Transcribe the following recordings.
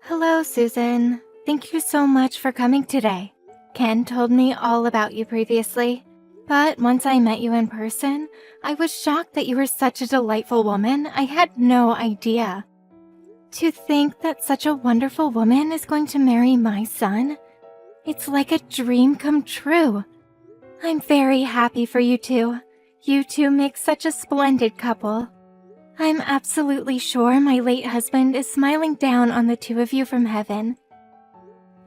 Hello, Susan. Thank you so much for coming today. Ken told me all about you previously, but once I met you in person, I was shocked that you were such a delightful woman. I had no idea. To think that such a wonderful woman is going to marry my son, it's like a dream come true. I'm very happy for you two. You two make such a splendid couple. I'm absolutely sure my late husband is smiling down on the two of you from heaven.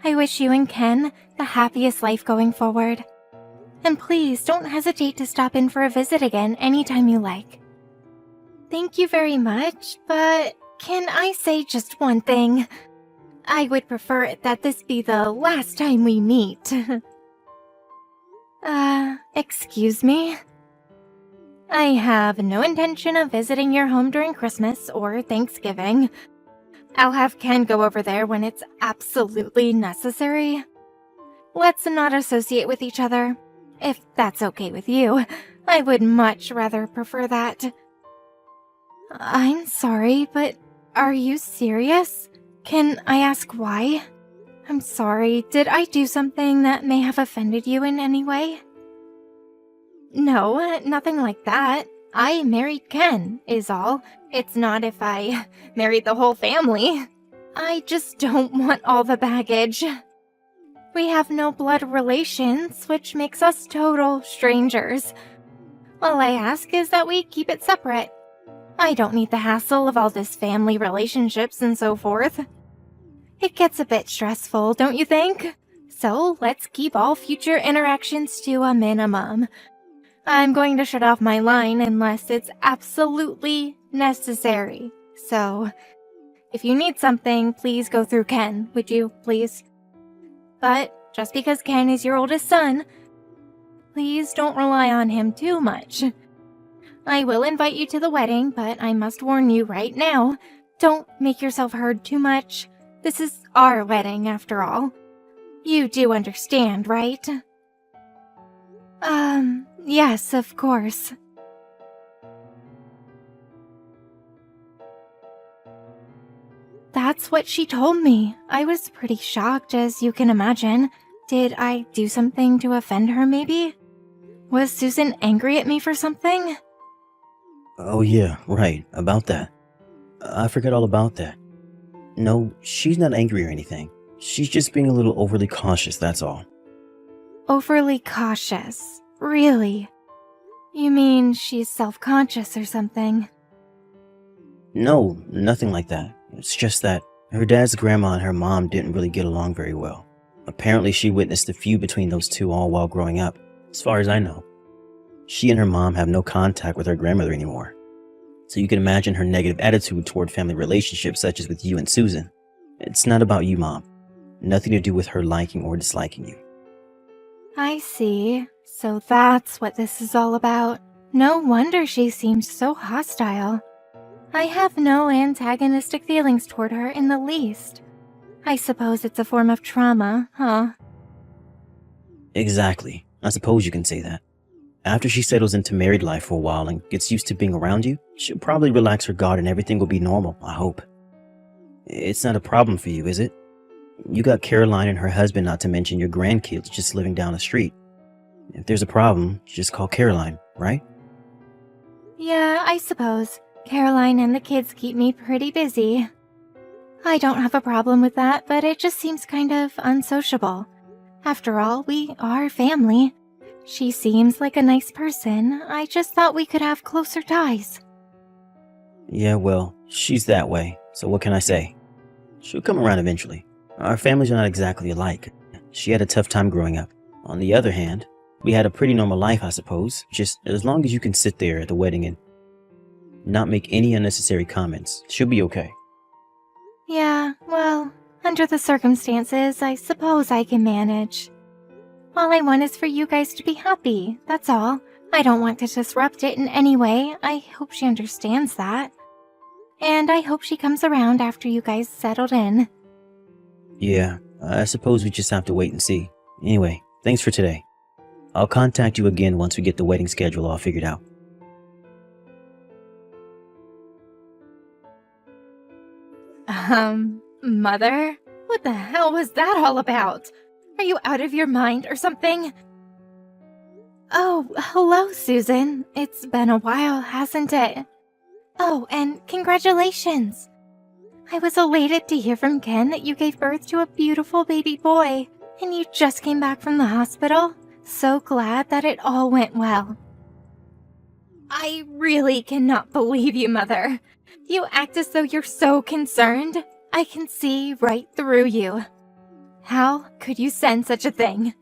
I wish you and Ken the happiest life going forward. And please don't hesitate to stop in for a visit again anytime you like. Thank you very much, but can I say just one thing? I would prefer that this be the last time we meet. Excuse me? I have no intention of visiting your home during Christmas or Thanksgiving. I'll have Ken go over there when it's absolutely necessary. Let's not associate with each other. If that's okay with you, I would much rather prefer that. I'm sorry, but are you serious? Can I ask why? I'm sorry, did I do something that may have offended you in any way? No, nothing like that. I married Ken, is all. It's not if I married the whole family. I just don't want all the baggage. We have no blood relations, which makes us total strangers. All I ask is that we keep it separate. I don't need the hassle of all this family relationships and so forth. It gets a bit stressful, don't you think? So let's keep all future interactions to a minimum. I'm going to shut off my line unless it's absolutely necessary. So, if you need something, please go through Ken, would you, please? But just because Ken is your oldest son, please don't rely on him too much. I will invite you to the wedding, but I must warn you right now, don't make yourself heard too much. This is our wedding, after all. You do understand, right? Yes, of course. That's what she told me. I was pretty shocked, as you can imagine. Did I do something to offend her, maybe? Was Susan angry at me for something? Oh yeah, right, about that. I forgot all about that. No, she's not angry or anything. She's just being a little overly cautious, that's all. Overly cautious? Really? You mean she's self-conscious or something? No, nothing like that. It's just that her dad's grandma and her mom didn't really get along very well. Apparently she witnessed a feud between those two all while growing up, as far as I know. She and her mom have no contact with her grandmother anymore. So you can imagine her negative attitude toward family relationships such as with you and Susan. It's not about you, Mom. Nothing to do with her liking or disliking you. I see. So that's what this is all about. No wonder she seems so hostile. I have no antagonistic feelings toward her in the least. I suppose it's a form of trauma, huh? Exactly. I suppose you can say that. After she settles into married life for a while and gets used to being around you, she'll probably relax her guard and everything will be normal, I hope. It's not a problem for you, is it? You got Caroline and her husband, not to mention your grandkids just living down the street. If there's a problem, just call Caroline, right? Yeah, I suppose. Caroline and the kids keep me pretty busy. I don't have a problem with that, but it just seems kind of unsociable. After all, we are family. She seems like a nice person. I just thought we could have closer ties. Yeah, well, she's that way, so what can I say? She'll come around eventually. Our families are not exactly alike. She had a tough time growing up. On the other hand, we had a pretty normal life, I suppose. Just as long as you can sit there at the wedding and not make any unnecessary comments, she'll be okay. Yeah, well, under the circumstances, I suppose I can manage. All I want is for you guys to be happy, that's all. I don't want to disrupt it in any way. I hope she understands that. And I hope she comes around after you guys settled in. Yeah, I suppose we just have to wait and see. Anyway, thanks for today. I'll contact you again once we get the wedding schedule all figured out. Mother? What the hell was that all about? Are you out of your mind or something? Oh, hello, Susan. It's been a while, hasn't it? Oh, and congratulations. I was elated to hear from Ken that you gave birth to a beautiful baby boy, and you just came back from the hospital. So glad that it all went well. I really cannot believe you, Mother. You act as though you're so concerned. I can see right through you. How could you send such a thing?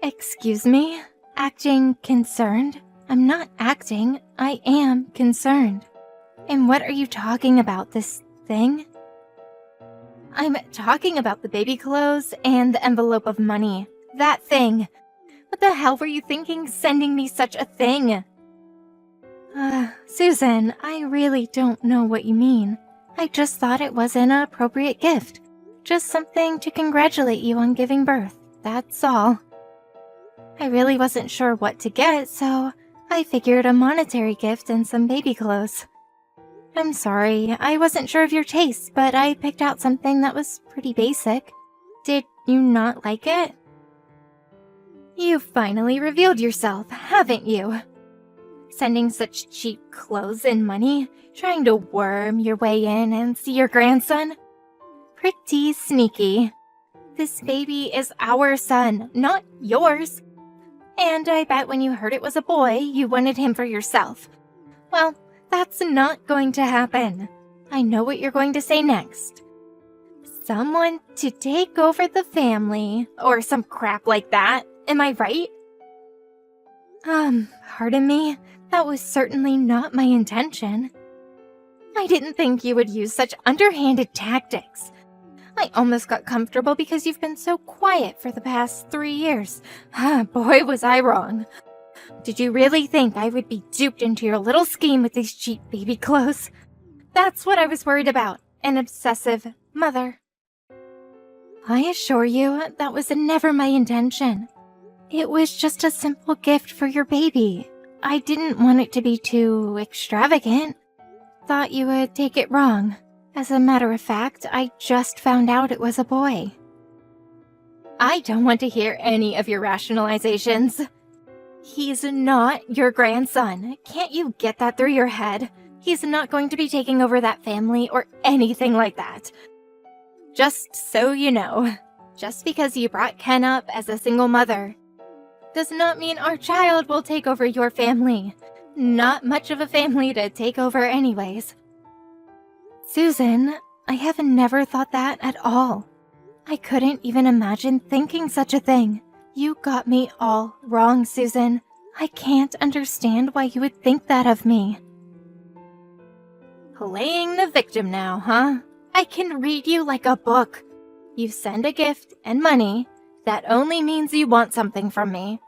Excuse me? Acting concerned? I'm not acting. I am concerned. And what are you talking about, this thing? I'm talking about the baby clothes and the envelope of money. That thing. What the hell were you thinking sending me such a thing? Susan, I really don't know what you mean. I just thought it was an appropriate gift. Just something to congratulate you on giving birth. That's all. I really wasn't sure what to get, so I figured a monetary gift and some baby clothes. I'm sorry, I wasn't sure of your taste, but I picked out something that was pretty basic. Did you not like it? You finally revealed yourself, haven't you? Sending such cheap clothes and money, trying to worm your way in and see your grandson? Pretty sneaky. This baby is our son, not yours. And I bet when you heard it was a boy, you wanted him for yourself. Well, that's not going to happen. I know what you're going to say next. Someone to take over the family, or some crap like that. Am I right? Pardon me. That was certainly not my intention. I didn't think you would use such underhanded tactics. I almost got comfortable because you've been so quiet for the past 3 years. Boy, was I wrong. Did you really think I would be duped into your little scheme with these cheap baby clothes? That's what I was worried about, an obsessive mother. I assure you, that was never my intention. It was just a simple gift for your baby. I didn't want it to be too extravagant. Thought you would take it wrong. As a matter of fact, I just found out it was a boy. I don't want to hear any of your rationalizations. He's not your grandson. Can't you get that through your head? He's not going to be taking over that family or anything like that. Just so you know, just because you brought Ken up as a single mother does not mean our child will take over your family. Not much of a family to take over anyways. Susan, I have never thought that at all. I couldn't even imagine thinking such a thing. You got me all wrong, Susan. I can't understand why you would think that of me. Playing the victim now, huh? I can read you like a book. You send a gift and money. That only means you want something from me.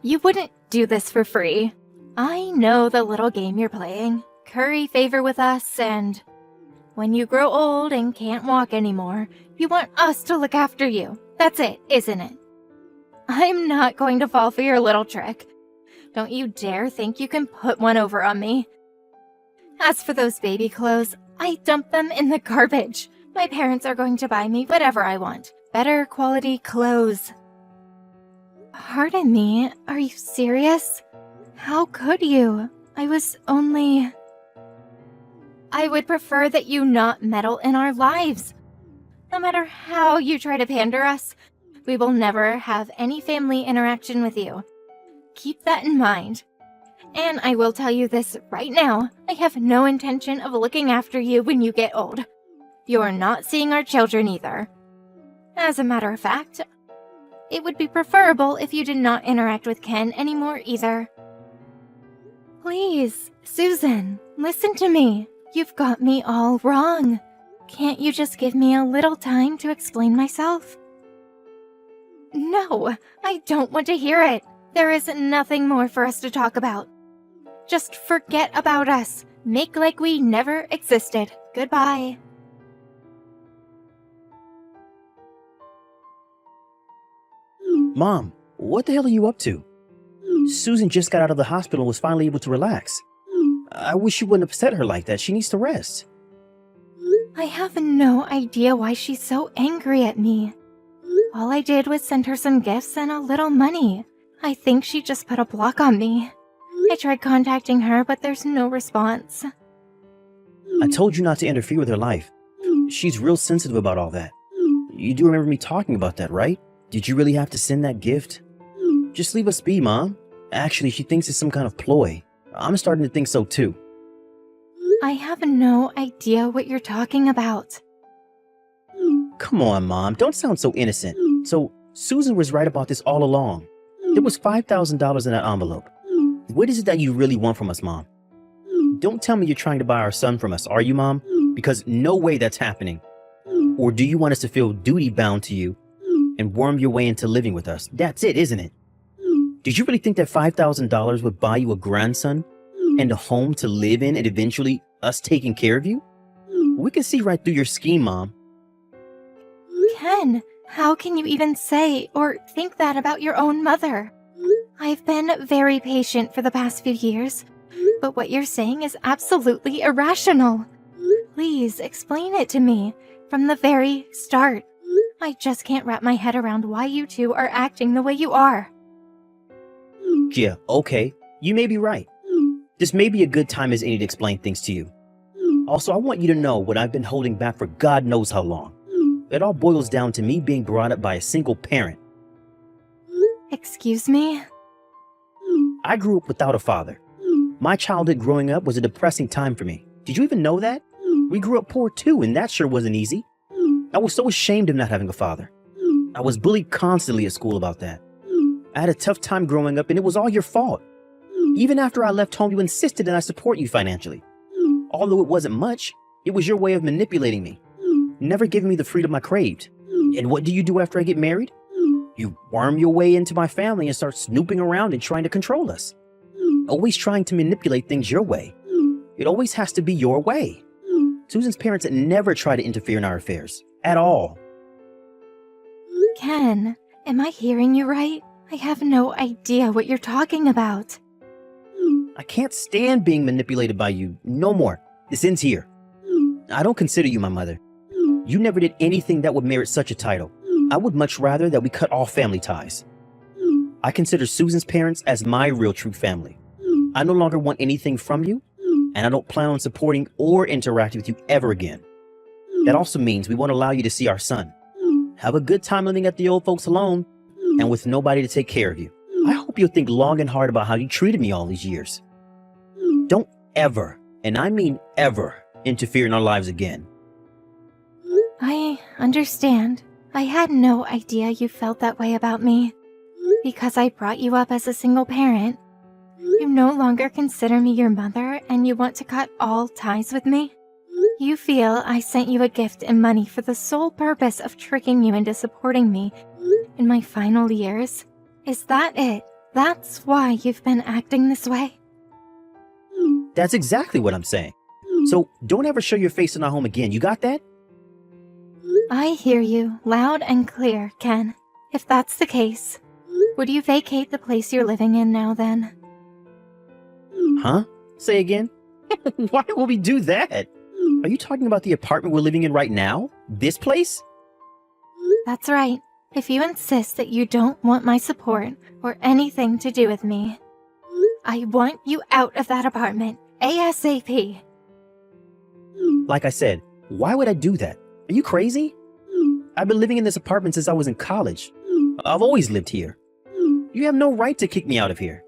You wouldn't do this for free. I know the little game you're playing. Curry favor with us, and when you grow old and can't walk anymore, you want us to look after you. That's it, isn't it? I'm not going to fall for your little trick. Don't you dare think you can put one over on me. As for those baby clothes, I dumped them in the garbage. My parents are going to buy me whatever I want. Better quality clothes. Pardon me, are you serious? How could you? I would prefer that you not meddle in our lives. No matter how you try to pander us, we will never have any family interaction with you. Keep that in mind. And I will tell you this right now, I have no intention of looking after you when you get old. You're not seeing our children either. As a matter of fact, it would be preferable if you did not interact with Ken anymore either. Please, Susan, listen to me. You've got me all wrong. Can't you just give me a little time to explain myself? No, I don't want to hear it. There is nothing more for us to talk about. Just forget about us. Make like we never existed. Goodbye. Mom, what the hell are you up to? Susan just got out of the hospital and was finally able to relax. I wish you wouldn't upset her like that. She needs to rest. I have no idea why she's so angry at me. All I did was send her some gifts and a little money. I think she just put a block on me. I tried contacting her, but there's no response. I told you not to interfere with her life. She's real sensitive about all that. You do remember me talking about that, right? Did you really have to send that gift? Just leave us be, Mom. Actually, she thinks it's some kind of ploy. I'm starting to think so too. I have no idea what you're talking about. Come on, Mom. Don't sound so innocent. So, Susan was right about this all along. There was $5,000 in that envelope. What is it that you really want from us, Mom? Don't tell me you're trying to buy our son from us, are you, Mom? Because no way that's happening. Or do you want us to feel duty-bound to you and worm your way into living with us? That's it, isn't it? Did you really think that $5,000 would buy you a grandson and a home to live in and eventually us taking care of you? We can see right through your scheme, Mom. Ken, how can you even say or think that about your own mother? I've been very patient for the past few years, but what you're saying is absolutely irrational. Please explain it to me from the very start. I just can't wrap my head around why you two are acting the way you are. Yeah, okay. You may be right. This may be a good time as any to explain things to you. Also, I want you to know what I've been holding back for God knows how long. It all boils down to me being brought up by a single parent. Excuse me? I grew up without a father. My childhood growing up was a depressing time for me. Did you even know that? We grew up poor too, and that sure wasn't easy. I was so ashamed of not having a father. I was bullied constantly at school about that. I had a tough time growing up, and it was all your fault. Even after I left home, you insisted that I support you financially. Although it wasn't much, it was your way of manipulating me, never giving me the freedom I craved. And what do you do after I get married? You worm your way into my family and start snooping around and trying to control us. Always trying to manipulate things your way. It always has to be your way. Susan's parents never try to interfere in our affairs. At all. Ken, am I hearing you right? I have no idea what you're talking about. I can't stand being manipulated by you. No more. This ends here. I don't consider you my mother. You never did anything that would merit such a title. I would much rather that we cut all family ties. I consider Susan's parents as my real true family. I no longer want anything from you, and I don't plan on supporting or interacting with you ever again. That also means we won't allow you to see our son. Have a good time living at the old folks alone, and with nobody to take care of you. I hope you'll think long and hard about how you treated me all these years. Don't ever, and I mean ever, interfere in our lives again. I understand. I had no idea you felt that way about me. Because I brought you up as a single parent, you no longer consider me your mother and you want to cut all ties with me? You feel I sent you a gift and money for the sole purpose of tricking you into supporting me in my final years? Is that it? That's why you've been acting this way? That's exactly what I'm saying. So don't ever show your face in our home again, you got that? I hear you loud and clear, Ken. If that's the case, would you vacate the place you're living in now then? Huh? Say again? Why would we do that? Are you talking about the apartment we're living in right now? This place? That's right. If you insist that you don't want my support or anything to do with me, I want you out of that apartment ASAP. Like I said, why would I do that? Are you crazy? I've been living in this apartment since I was in college. I've always lived here. You have no right to kick me out of here.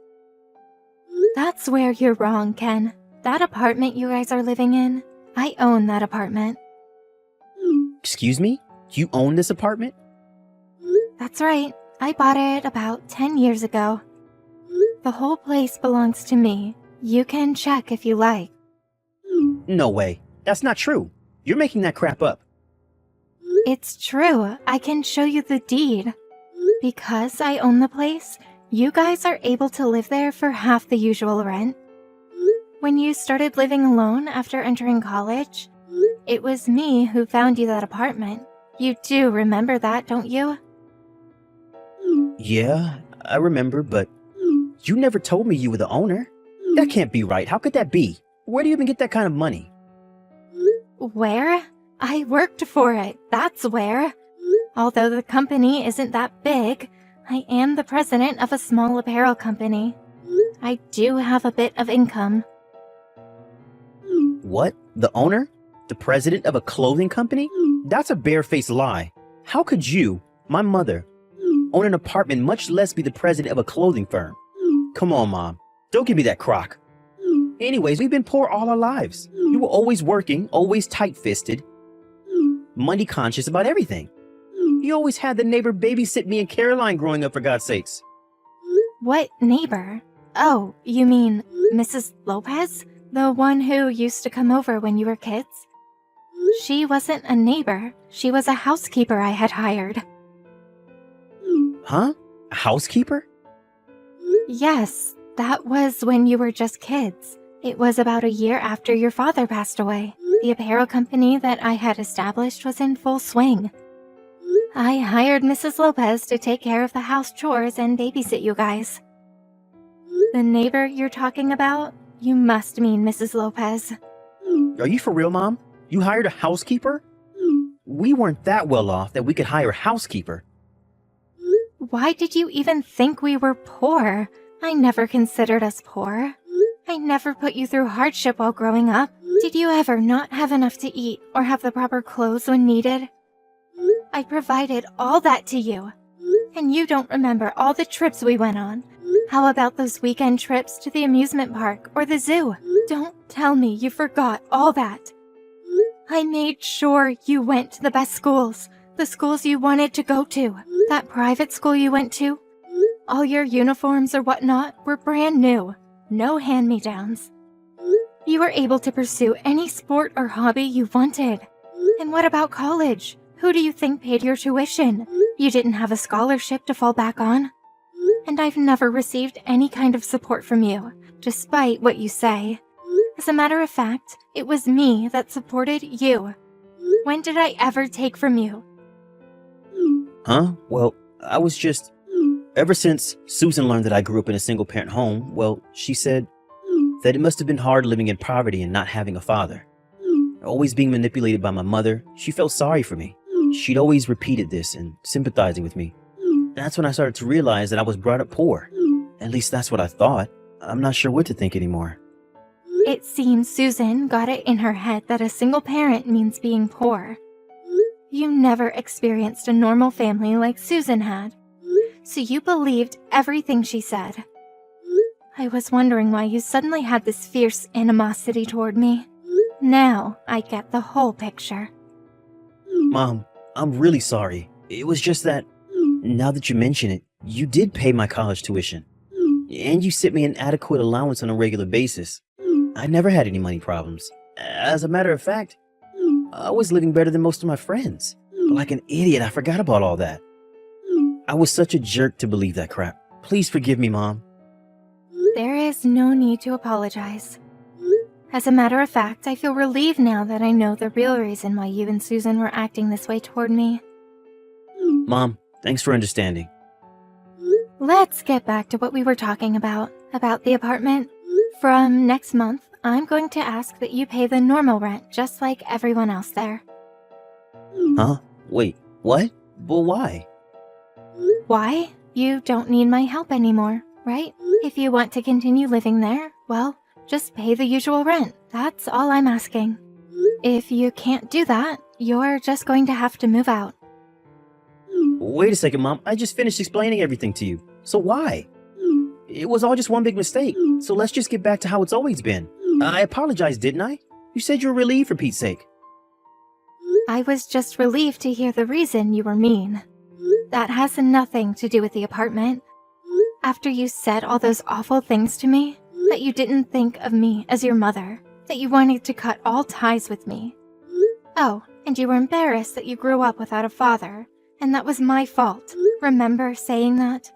That's where you're wrong, Ken. That apartment you guys are living in, I own that apartment. Excuse me? You own this apartment? That's right. I bought it about 10 years ago. The whole place belongs to me. You can check if you like. No way. That's not true. You're making that crap up. It's true. I can show you the deed. Because I own the place, you guys are able to live there for half the usual rent. When you started living alone after entering college, it was me who found you that apartment. You do remember that, don't you? Yeah, I remember, but you never told me you were the owner. That can't be right. How could that be? Where do you even get that kind of money? Where? I worked for it, that's where. Although the company isn't that big, I am the president of a small apparel company. I do have a bit of income. What? The owner? The president of a clothing company? That's a barefaced lie. How could you, my mother, own an apartment, much less be the president of a clothing firm? Come on, Mom. Don't give me that crock. Anyways, we've been poor all our lives. You were always working, always tight-fisted, money conscious about everything. You always had the neighbor babysit me and Caroline growing up, for God's sakes. What neighbor? Oh, you mean Mrs. Lopez? The one who used to come over when you were kids? She wasn't a neighbor. She was a housekeeper I had hired. Huh? A housekeeper? Yes, that was when you were just kids. It was about a year after your father passed away. The apparel company that I had established was in full swing. I hired Mrs. Lopez to take care of the house chores and babysit you guys. The neighbor you're talking about? You must mean Mrs. Lopez. Are you for real, Mom? You hired a housekeeper? We weren't that well off that we could hire a housekeeper. Why did you even think we were poor? I never considered us poor. I never put you through hardship while growing up. Did you ever not have enough to eat or have the proper clothes when needed? I provided all that to you. And you don't remember all the trips we went on. How about those weekend trips to the amusement park or the zoo? Don't tell me you forgot all that. I made sure you went to the best schools, the schools you wanted to go to, that private school you went to. All your uniforms or whatnot were brand new, no hand-me-downs. You were able to pursue any sport or hobby you wanted. And what about college? Who do you think paid your tuition? You didn't have a scholarship to fall back on. And I've never received any kind of support from you, despite what you say. As a matter of fact, it was me that supported you. When did I ever take from you? Huh? Well, I was just... Ever since Susan learned that I grew up in a single-parent home, well, she said that it must have been hard living in poverty and not having a father. Always being manipulated by my mother, she felt sorry for me. She'd always repeated this and sympathizing with me. That's when I started to realize that I was brought up poor. At least that's what I thought. I'm not sure what to think anymore. It seems Susan got it in her head that a single parent means being poor. You never experienced a normal family like Susan had. So you believed everything she said. I was wondering why you suddenly had this fierce animosity toward me. Now I get the whole picture. Mom, I'm really sorry. It was just that, now that you mention it, you did pay my college tuition. And you sent me an adequate allowance on a regular basis. I never had any money problems. As a matter of fact, I was living better than most of my friends. But like an idiot, I forgot about all that. I was such a jerk to believe that crap. Please forgive me, Mom. There is no need to apologize. As a matter of fact, I feel relieved now that I know the real reason why you and Susan were acting this way toward me. Mom, thanks for understanding. Let's get back to what we were talking about the apartment. From next month, I'm going to ask that you pay the normal rent just like everyone else there. Huh? Wait, what? But why? Why? You don't need my help anymore, right? If you want to continue living there, well, just pay the usual rent. That's all I'm asking. If you can't do that, you're just going to have to move out. Wait a second, Mom. I just finished explaining everything to you. So why? It was all just one big mistake. So let's just get back to how it's always been. I apologized, didn't I? You said you were relieved for Pete's sake. I was just relieved to hear the reason you were mean. That has nothing to do with the apartment. After you said all those awful things to me, that you didn't think of me as your mother, that you wanted to cut all ties with me. Oh, and you were embarrassed that you grew up without a father, and that was my fault. Remember saying that?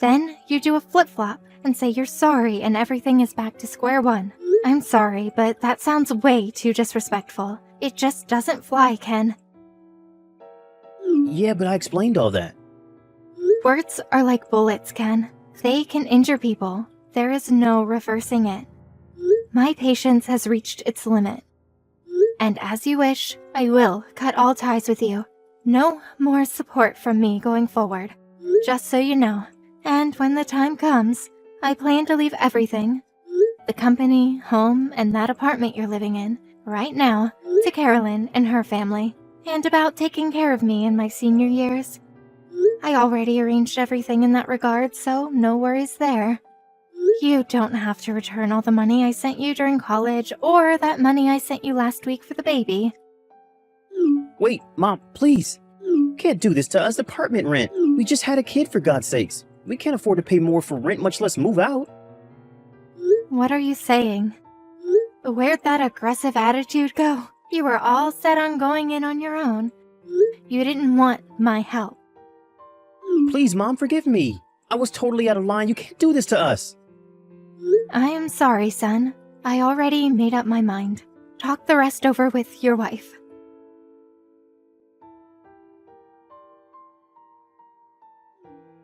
Then you do a flip-flop and say you're sorry and everything is back to square one. I'm sorry, but that sounds way too disrespectful. It just doesn't fly, Ken. Yeah, but I explained all that. Words are like bullets, Ken. They can injure people. There is no reversing it. My patience has reached its limit. And as you wish, I will cut all ties with you. No more support from me going forward. Just so you know. And when the time comes, I plan to leave everything, the company, home, and that apartment you're living in, right now, to Carolyn and her family. And about taking care of me in my senior years. I already arranged everything in that regard, so no worries there. You don't have to return all the money I sent you during college or that money I sent you last week for the baby. Wait, Mom, please. You can't do this to us. Apartment rent. We just had a kid, for God's sakes. We can't afford to pay more for rent, much less move out. What are you saying? Where'd that aggressive attitude go? You were all set on going in on your own. You didn't want my help. Please, Mom, forgive me. I was totally out of line. You can't do this to us. I am sorry, son. I already made up my mind. Talk the rest over with your wife.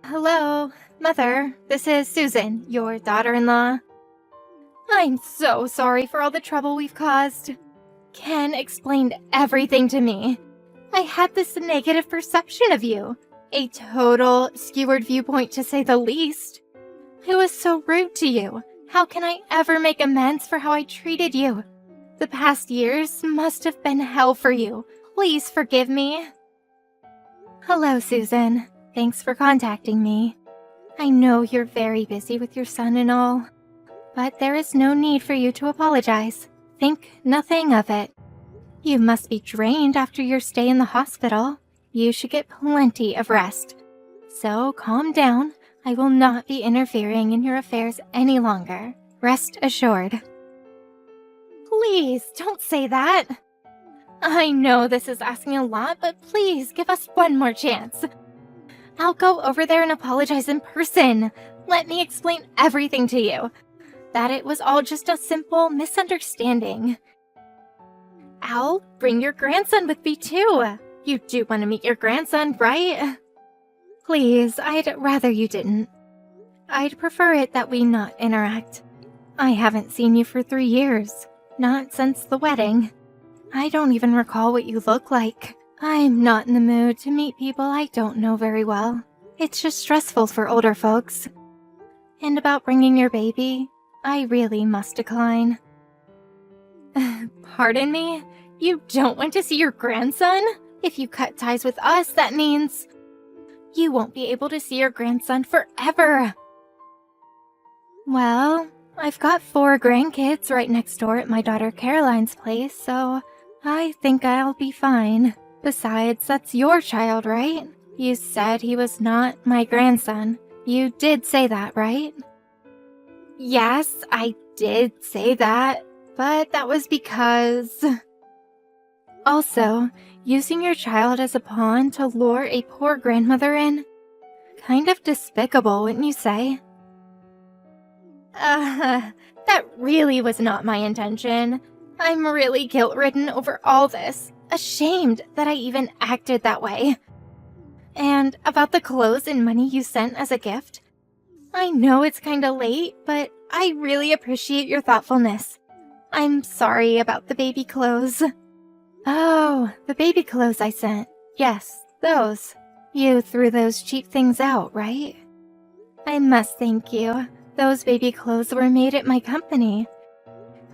Hello, Mother. This is Susan, your daughter-in-law. I'm so sorry for all the trouble we've caused. Ken explained everything to me. I had this negative perception of you. A total skewered viewpoint, to say the least. I was so rude to you. How can I ever make amends for how I treated you? The past years must have been hell for you. Please forgive me. Hello, Susan. Thanks for contacting me. I know you're very busy with your son and all, but there is no need for you to apologize. Think nothing of it. You must be drained after your stay in the hospital. You should get plenty of rest. So calm down. I will not be interfering in your affairs any longer. Rest assured. Please, don't say that. I know this is asking a lot, but please give us one more chance. I'll go over there and apologize in person. Let me explain everything to you. That it was all just a simple misunderstanding. I'll bring your grandson with me too. You do want to meet your grandson, right? Please, I'd rather you didn't. I'd prefer it that we not interact. I haven't seen you for 3 years. Not since the wedding. I don't even recall what you look like. I'm not in the mood to meet people I don't know very well. It's just stressful for older folks. And about bringing your baby, I really must decline. Pardon me? You don't want to see your grandson? If you cut ties with us, that means you won't be able to see your grandson forever. Well, I've got 4 grandkids right next door at my daughter Caroline's place, so I think I'll be fine. Besides, that's your child, right? You said he was not my grandson. You did say that, right? Yes, I did say that, but that was because... Also, using your child as a pawn to lure a poor grandmother in? Kind of despicable, wouldn't you say? That really was not my intention. I'm really guilt-ridden over all this. Ashamed that I even acted that way. And about the clothes and money you sent as a gift? I know it's kinda late, but I really appreciate your thoughtfulness. I'm sorry about the baby clothes. Oh, the baby clothes I sent. Yes, those. You threw those cheap things out, right? I must thank you. Those baby clothes were made at my company.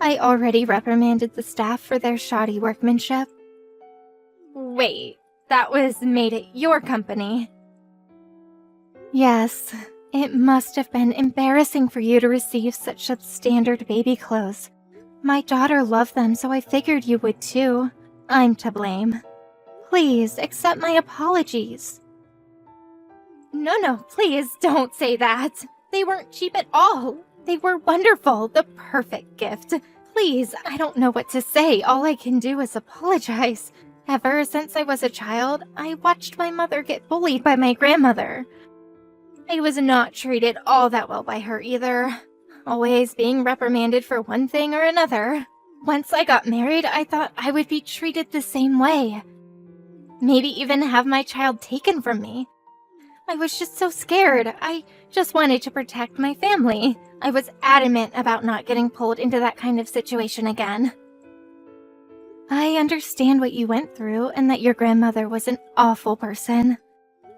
I already reprimanded the staff for their shoddy workmanship. Wait, that was made at your company? Yes, it must have been embarrassing for you to receive such substandard baby clothes. My daughter loved them, so I figured you would too. I'm to blame. Please, accept my apologies. No, please don't say that. They weren't cheap at all. They were wonderful, the perfect gift. Please, I don't know what to say. All I can do is apologize. Ever since I was a child, I watched my mother get bullied by my grandmother. I was not treated all that well by her either. Always being reprimanded for one thing or another. Once I got married, I thought I would be treated the same way. Maybe even have my child taken from me. I was just so scared. I just wanted to protect my family. I was adamant about not getting pulled into that kind of situation again. I understand what you went through and that your grandmother was an awful person.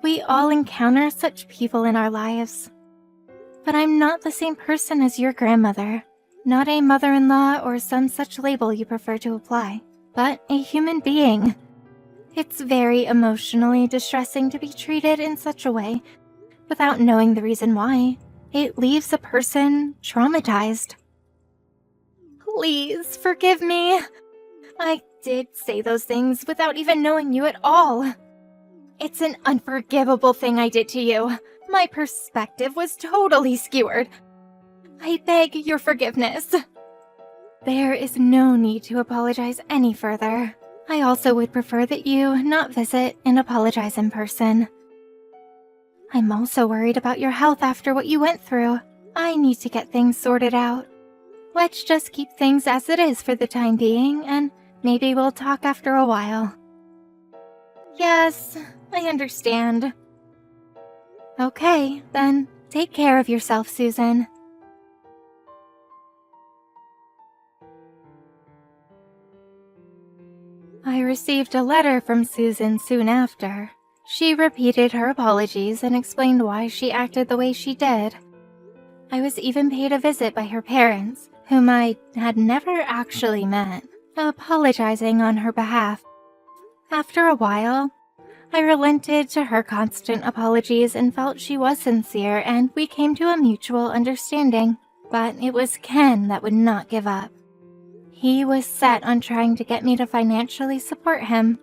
We all encounter such people in our lives. But I'm not the same person as your grandmother. Not a mother-in-law or some such label you prefer to apply, but a human being. It's very emotionally distressing to be treated in such a way without knowing the reason why. It leaves a person traumatized. Please forgive me. I did say those things without even knowing you at all. It's an unforgivable thing I did to you. My perspective was totally skewered. I beg your forgiveness. There is no need to apologize any further. I also would prefer that you not visit and apologize in person. I'm also worried about your health after what you went through. I need to get things sorted out. Let's just keep things as it is for the time being, and maybe we'll talk after a while. Yes, I understand. Okay, then take care of yourself, Susan. I received a letter from Susan soon after. She repeated her apologies and explained why she acted the way she did. I was even paid a visit by her parents, whom I had never actually met, apologizing on her behalf. After a while, I relented to her constant apologies and felt she was sincere, and we came to a mutual understanding. But it was Ken that would not give up. He was set on trying to get me to financially support him,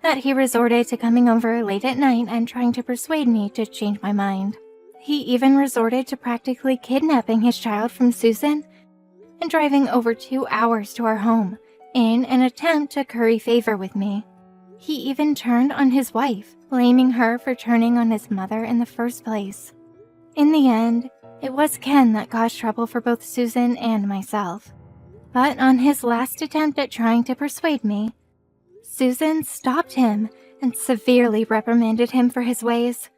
that he resorted to coming over late at night and trying to persuade me to change my mind. He even resorted to practically kidnapping his child from Susan and driving over 2 hours to our home in an attempt to curry favor with me. He even turned on his wife, blaming her for turning on his mother in the first place. In the end, it was Ken that caused trouble for both Susan and myself. But on his last attempt at trying to persuade me, Susan stopped him and severely reprimanded him for his ways.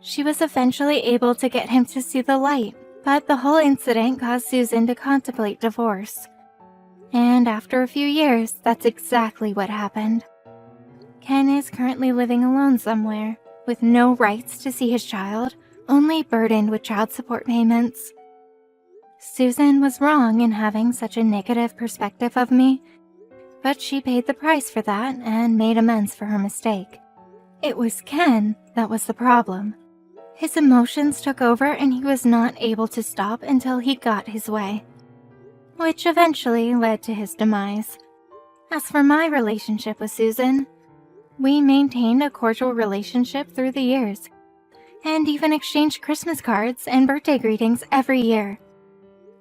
She was eventually able to get him to see the light, but the whole incident caused Susan to contemplate divorce. And after a few years, that's exactly what happened. Ken is currently living alone somewhere, with no rights to see his child, only burdened with child support payments. Susan was wrong in having such a negative perspective of me, but she paid the price for that and made amends for her mistake. It was Ken that was the problem. His emotions took over and he was not able to stop until he got his way, which eventually led to his demise. As for my relationship with Susan, we maintained a cordial relationship through the years, and even exchanged Christmas cards and birthday greetings every year.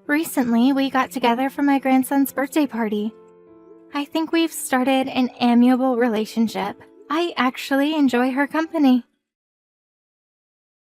Recently, we got together for my grandson's birthday party. I think we've started an amiable relationship. I actually enjoy her company.